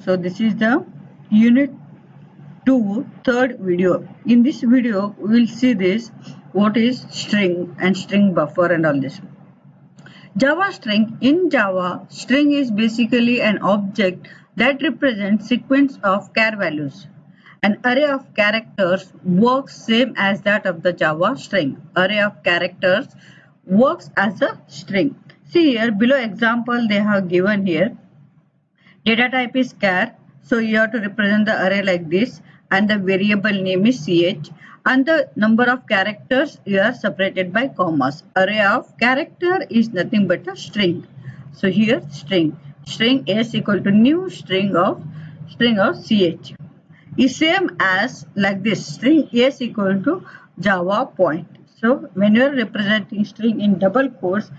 So this is the unit 2 third video. In this video we will see this what is string and string buffer and all this. Java string. In Java, string is basically an object that represents sequence of char values. An array of characters works same as that of the Java string. Array of characters works as a string. See here below example they have given here. Data type is char. So you have to represent the array like this and the variable name is ch and the number of characters you are separated by commas. Array of character is nothing but a string. So here string. String s equal to new string of ch is same as like this string s equal to Java point. So when you are representing string in double quotes,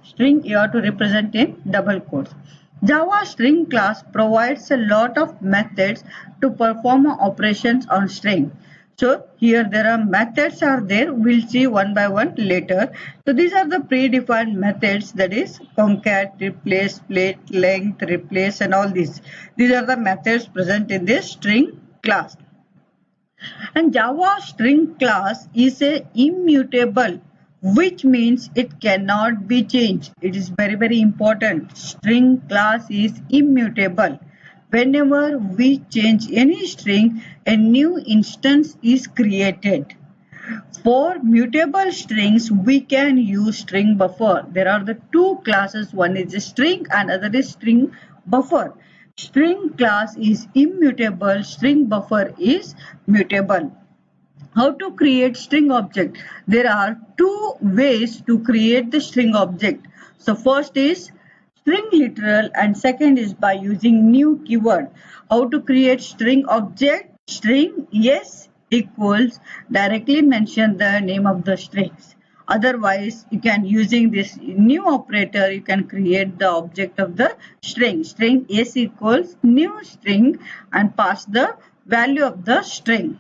string you have to represent in double quotes. Java string class provides a lot of methods to perform operations on string. So here there are methods are there. We'll see one by one later. So these are the predefined methods, that is concat, replace, split, length, replace and all these. These are the methods present in this string class. And Java string class is a immutable, which means it cannot be changed. It is very important. String class is immutable. Whenever we change any string, a new instance is created. For mutable strings, we can use string buffer. There are the two classes. One is a string and other is string buffer. String class is immutable. String buffer is mutable. How to create string object? There are two ways to create the string object. So first is string literal and second is by using new keyword. How to create string object? String yes equals directly mention the name of the strings. Otherwise, you can using this new operator, you can create the object of the string. String s equals new string and pass the value of the string.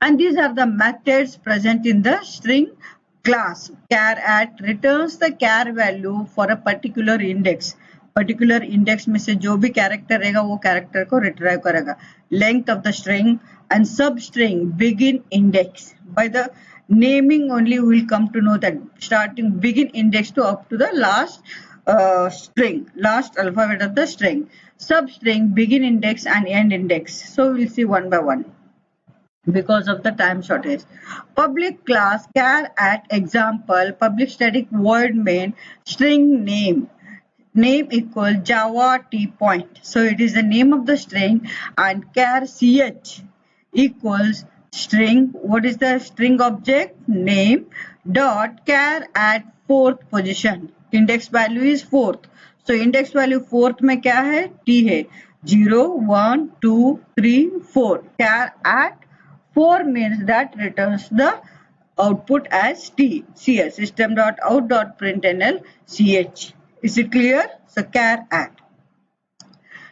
And these are the methods present in the string class. Char at returns the char value for a particular index. Particular index में से जो भी character रहेगा वो character को retrieve करेगा. Length of the string and substring begin index. By the naming only we will come to know that starting begin index to up to the last string, last alphabet of the string. Substring, begin index and end index. So we will see one by one because of the time shortage. Public class char at example public static void main string name equal Java T point. So it is the name of the string and char ch equals string. What is the string object? Name dot char at fourth position. Index value is fourth. So index value fourth में क्या है? T है. 0, 1, 2, 3, 4. Char at 4 means that returns the output as T. CS system.out.println ch. Is it clear? So char at.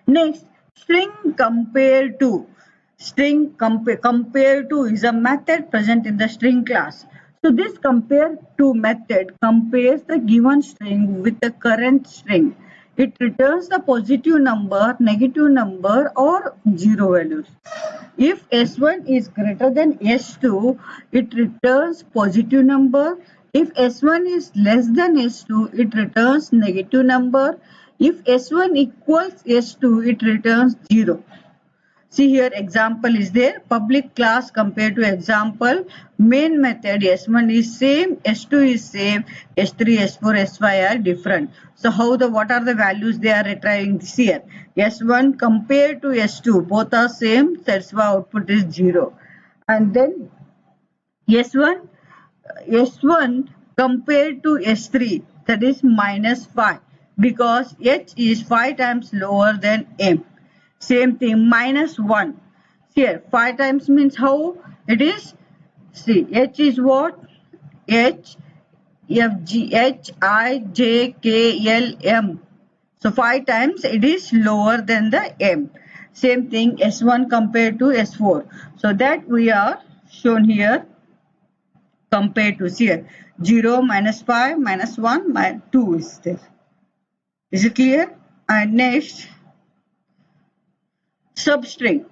Next, string compare to. String compare to is a method present in the string class. So this compare to method compares the given string with the current string. It returns the positive number, negative number or zero values. If S1 is greater than S2, it returns positive number. If S1 is less than S2, it returns negative number. If S1 equals S2, it returns 0. See here example is there. Public class compared to example. Main method S1 is same, S2 is same, S3, S4, S5 are different. So what are the values they are retrieving this here? S1 compared to S2, both are same, that's why output is 0. And then S1 compared to S3, that is -5 because H is 5 times lower than M. Same thing, -1. Here 5 times means how it is? See, H is what? H, F, G, H, I, J, K, L, M. So 5 times it is lower than the M. Same thing S1 compared to S4. So that we are shown here compared to here. 0, -5, -1, -2 is there. Is it clear? And next, Substring.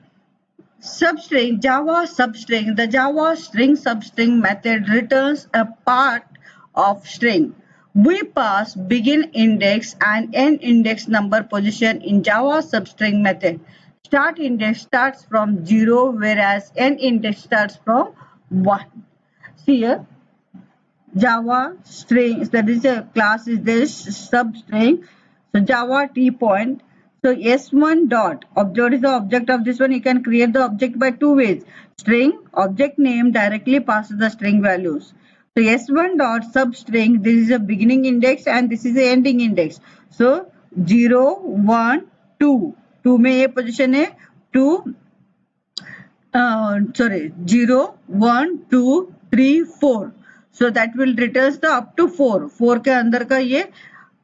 Substring, Java substring. The Java string substring method returns a part of string. We pass begin index and end index number position in Java substring method. Start index starts from 0 whereas end index starts from 1. See here, Java string, that is a class is this substring. So Java T point. So S1 dot object is the object of this one. You can create the object by two ways. String object name directly passes the string values. So S1 dot substring, this is a beginning index and this is the ending index. So 0, 1, 2. 2 में ये position है 2 sorry 0 1 2 3 4. So that will returns the up to 4. 4 के अंदर का ये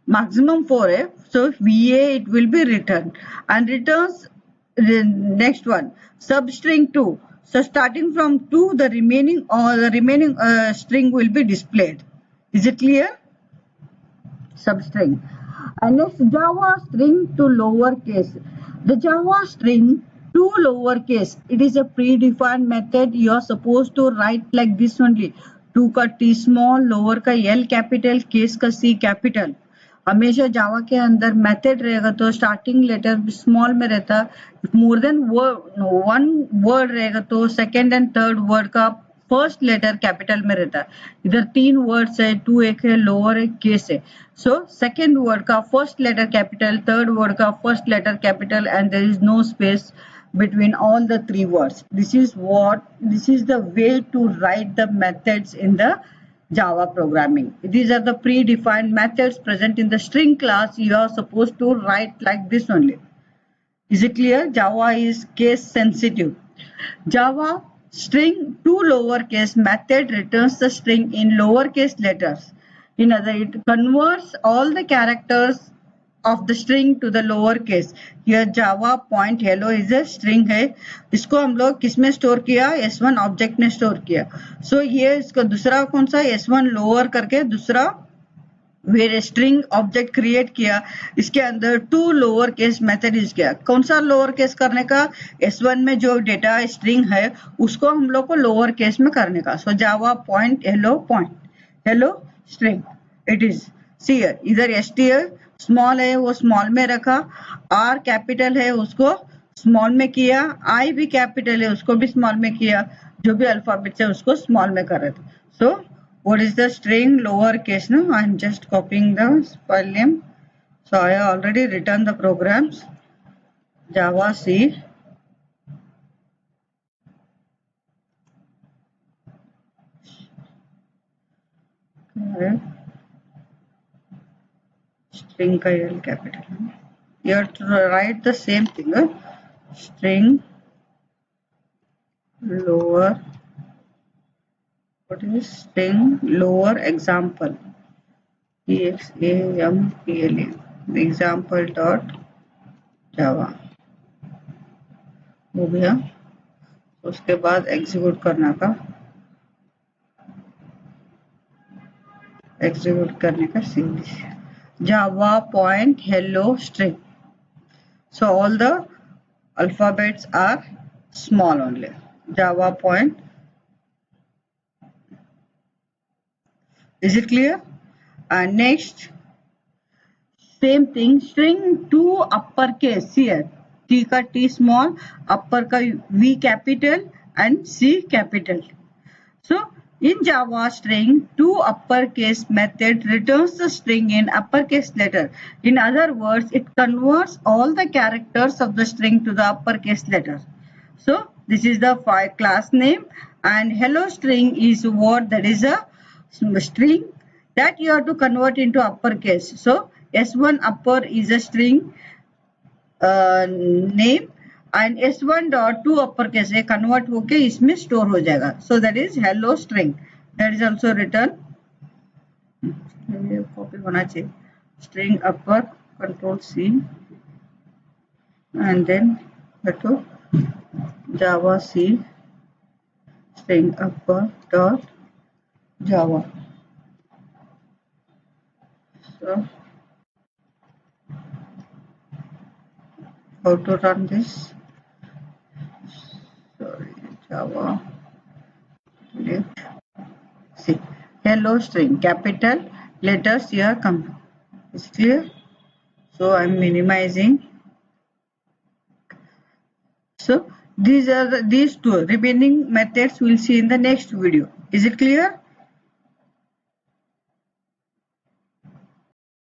maximum 4 है. So VA it will be returned and returns the next one substring 2. So starting from 2 the remaining string will be displayed. Is it clear? Substring. And next Java string to lowercase. The Java string to lowercase, it is a predefined method. You are supposed to write like this only. 2 का T small, lower का L capital, case का C capital. हमेशा जावा के अंदर method रहेगा तो starting letter small में रहता, मोर देन वन वर्ड रहेगा तो सेकेंड एंड थर्ड वर्ड का फर्स्ट लेटर कैपिटल में रहता है. इधर 3 वर्ड्स है, 2 एक है, लोअर एक केस है. सो सेकेंड वर्ड का first letter capital, third word का first letter capital and there is no space between all the 3 words. This is the way to write the methods in the Java programming. These are the predefined methods present in the string class. You are supposed to write like this only. Is it clear? Java is case sensitive. Java string to lowercase method returns the string in lowercase letters. In other, it converts all the characters of the string to the lower case. Here Java point hello is a string है. इसको हम लोग किस में store किया? S1 object में store किया. So ये इसका दूसरा कौन सा S1 लोअर करके दूसरा वेर स्ट्रिंग ऑब्जेक्ट क्रिएट किया. इसके अंदर to lower case method use किया. कौन सा लोअर केस करने का? S1 में जो डेटा स्ट्रिंग है उसको हम लोग को लोअर केस में करने का. So Java point hello string it is. See इधर str स्मॉल है वो स्मॉल में रखा, आर कैपिटल है उसको स्मॉल में किया, आई भी कैपिटल है उसको भी स्मॉल में किया, जो भी अल्फाबेट है उसको स्मॉल में कर रहे थे. सो what is the string lower case? No, I am just copying the file name. So I have already written the programs. Java C. Okay. String का L capital. You have to write the same thing. String lower. What is string lower example? example example dot java हो गया. उसके बाद execute करने का series java point hello string. So all the alphabets are small only. Java point. Is it clear? And next same thing string to uppercase. Here T का T small, upper का V capital and C capital. So in Java string to uppercase method returns the string in uppercase letter. In other words, it converts all the characters of the string to the uppercase letter. So this is the class name and hello string is what, that is a string that you have to convert into uppercase. So S1 upper is a string name and S1 dot to uppercase है convert होके इसमें store हो जाएगा. So that is hello string. That is also written. Copy होना चाहिए. String upper control C and then to Java C string upper dot Java. So how to run this? Java. See, hello string, capital letters here come. Is clear? So I'm minimizing. So these are these two remaining methods we'll see in the next video. Is it clear?